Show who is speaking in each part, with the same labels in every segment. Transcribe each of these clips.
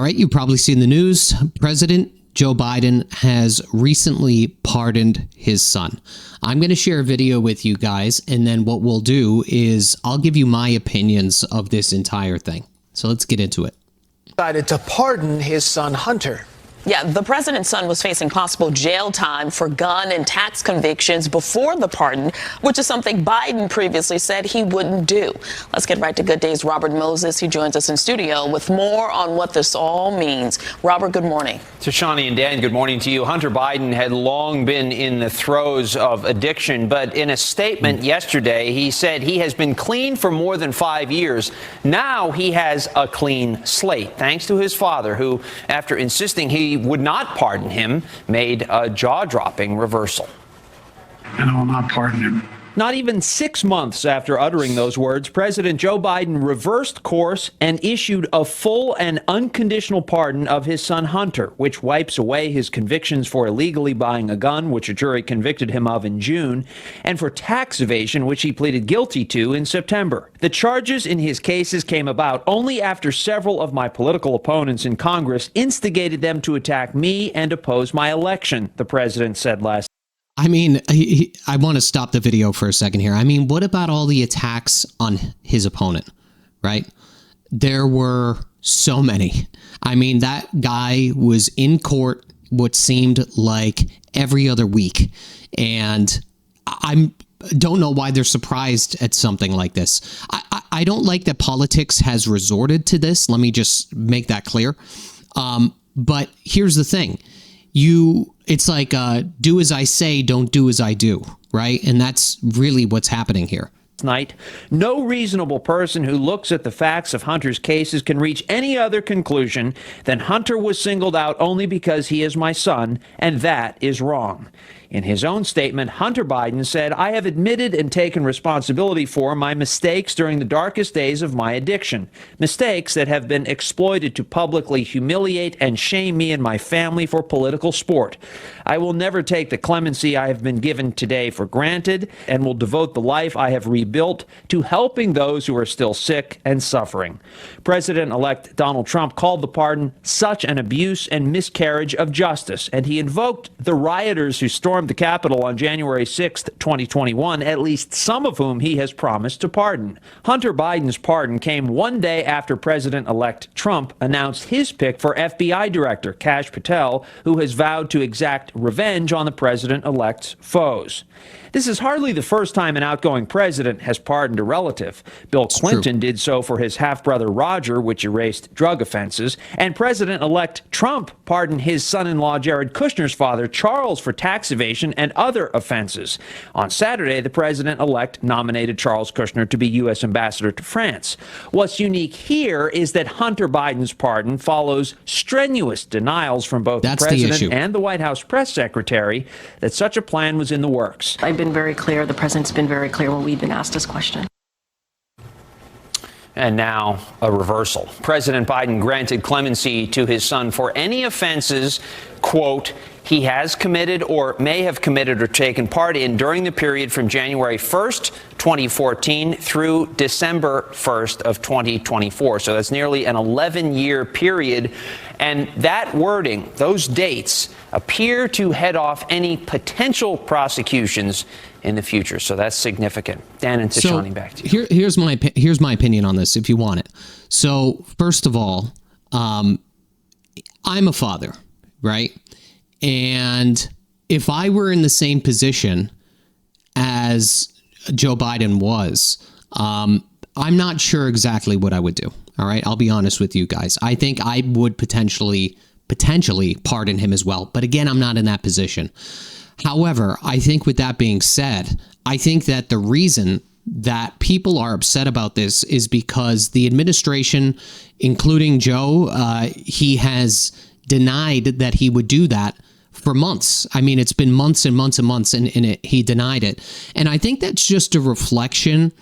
Speaker 1: right, you've probably seen the news. President Joe Biden has recently pardoned his son. I'm going to share a video with you guys, and then what we'll do is I'll give you my opinions of this entire thing. So let's get into it.
Speaker 2: Decided to pardon his son, Hunter.
Speaker 3: Yeah, the president's son was facing possible jail time for gun and tax convictions before the pardon, which is something Biden previously said he wouldn't do. Let's get right to Good Day's Robert Moses. He joins us in studio with more on what this all means. Robert, good morning.
Speaker 4: Tashani and Dan, good morning to you. Hunter Biden had long been in the throes of addiction, but in a statement yesterday, he said he has been clean for more than 5 years. Now he has a clean slate, thanks to his father, who, after insisting he would not pardon him, made a jaw-dropping reversal.
Speaker 5: And I will not pardon him.
Speaker 4: Not even 6 months after uttering those words, President Joe Biden reversed course and issued a full and unconditional pardon of his son Hunter, which wipes away his convictions for illegally buying a gun, which a jury convicted him of in June, and for tax evasion, which he pleaded guilty to in September. The charges in his cases came about only after several of my political opponents in Congress instigated them to attack me and oppose my election, the president said last.
Speaker 1: I mean, I want to stop the video for a second here. I mean, what about all the attacks on his opponent, right? There were so many. I mean, that guy was in court what seemed like every other week. And I don't know why they're surprised at something like this. I don't like that politics has resorted to this. Let me just make that clear. But here's the thing. It's like, do as I say, don't do as I do, right? And that's really what's happening here.
Speaker 4: Night. No reasonable person who looks at the facts of Hunter's cases can reach any other conclusion than Hunter was singled out only because he is my son, and that is wrong. In his own statement, Hunter Biden said, "I have admitted and taken responsibility for my mistakes during the darkest days of my addiction, mistakes that have been exploited to publicly humiliate and shame me and my family for political sport. I will never take the clemency I have been given today for granted and will devote the life I have rebuilt to helping those who are still sick and suffering." President-elect Donald Trump called the pardon such an abuse and miscarriage of justice, and he invoked the rioters who stormed the Capitol on January 6th, 2021, at least some of whom he has promised to pardon. Hunter Biden's pardon came one day after President-elect Trump announced his pick for FBI Director Kash Patel, who has vowed to exact revenge on the president-elect's foes. This is hardly the first time an outgoing president has pardoned a relative. Bill Clinton did so for his half-brother Roger, which erased drug offenses, and President-elect Trump pardoned his son-in-law Jared Kushner's father, Charles, for tax evasion and other offenses. On Saturday, the president-elect nominated Charles Kushner to be U.S. ambassador to France. What's unique here is that Hunter Biden's pardon follows strenuous denials from both the president and the White House press secretary that such a plan was in the works.
Speaker 6: I've been very clear. The president's been very clear when we've been asked this question.
Speaker 4: And now a reversal. President Biden granted clemency to his son for any offenses, quote, he has committed or may have committed or taken part in during the period from January 1st, 2014 through December 1st of 2024. So that's nearly an 11-year period. And that wording, those dates, appear to head off any potential prosecutions in the future. So that's significant. Dan and Tashani, back to you.
Speaker 1: Here's my opinion on this, if you want it. So first of all, I'm a father, right? And if I were in the same position as Joe Biden was, I'm not sure exactly what I would do. All right. I'll be honest with you guys. I think I would potentially pardon him as well. But again, I'm not in that position. However, I think with that being said, I think that the reason that people are upset about this is because the administration, including Joe, he has denied that he would do that for months. I mean, it's been months and months and months, and he denied it. And I think that's just a reflection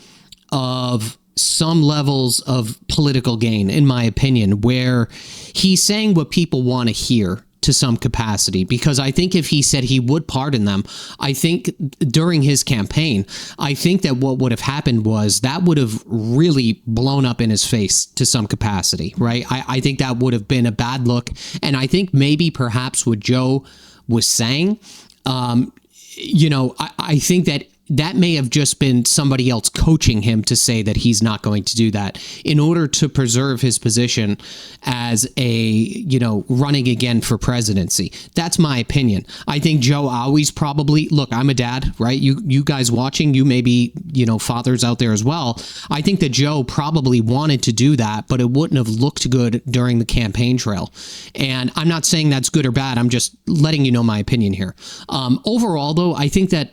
Speaker 1: of some levels of political gain, in my opinion, where he's saying what people want to hear to some capacity, because I think if he said he would pardon them, I think during his campaign, I think that what would have happened was that would have really blown up in his face to some capacity, right? I think that would have been a bad look. And I think maybe perhaps what Joe was saying, I think that may have just been somebody else coaching him to say that he's not going to do that in order to preserve his position as running again for presidency. That's my opinion. I think Joe always probably, look, I'm a dad, right? You guys watching, you may be, fathers out there as well. I think that Joe probably wanted to do that, but it wouldn't have looked good during the campaign trail. And I'm not saying that's good or bad. I'm just letting you know my opinion here. Overall, though, I think that,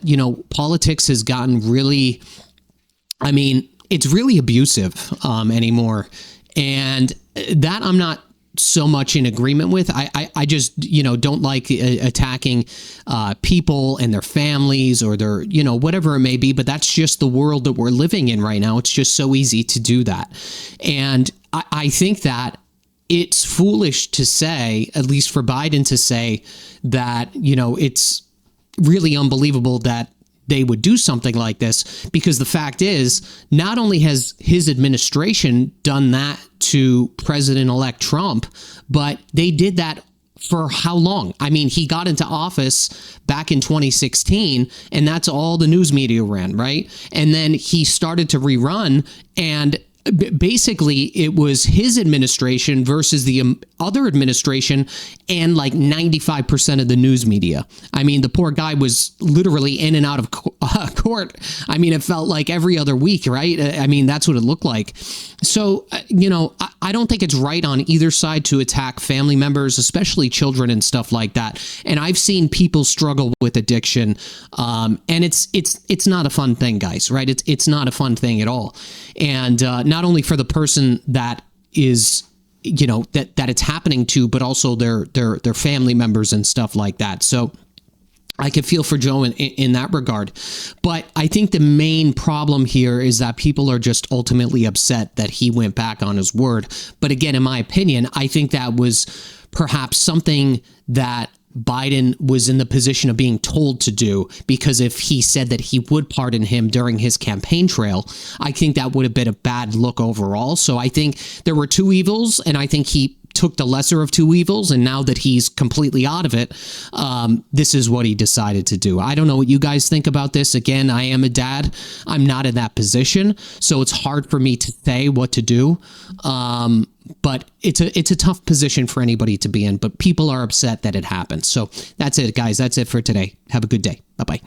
Speaker 1: politics has gotten really, it's really abusive anymore. And that I'm not so much in agreement with. I just, don't like attacking people and their families or their, whatever it may be. But that's just the world that we're living in right now. It's just so easy to do that. And I think that it's foolish to say, at least for Biden to say that, it's really unbelievable that they would do something like this, because the fact is, not only has his administration done that to President-elect Trump, but they did that for how long? He got into office back in 2016, and that's all the news media ran, right? And then he started to rerun, and basically it was his administration versus the other administration and like 95% of the news media. The poor guy was literally in and out of court. It felt like every other week, right? That's what it looked like. So, I don't think it's right on either side to attack family members, especially children and stuff like that. And I've seen people struggle with addiction. And it's not a fun thing, guys, right? It's not a fun thing at all. And not only for the person that is, that it's happening to, but also their family members and stuff like that. So I could feel for Joe in that regard. But I think the main problem here is that people are just ultimately upset that he went back on his word. But again, in my opinion, I think that was perhaps something that Biden was in the position of being told to do, because if he said that he would pardon him during his campaign trail, I think that would have been a bad look overall. So I think there were two evils, and I think he took the lesser of two evils, and now that he's completely out of it, this is what he decided to do. I don't know what you guys think about this. Again, I am a dad. I'm not in that position, so it's hard for me to say what to do. But it's a tough position for anybody to be in, but people are upset that it happened. So that's it, guys. That's it for today. Have a good day. Bye-bye.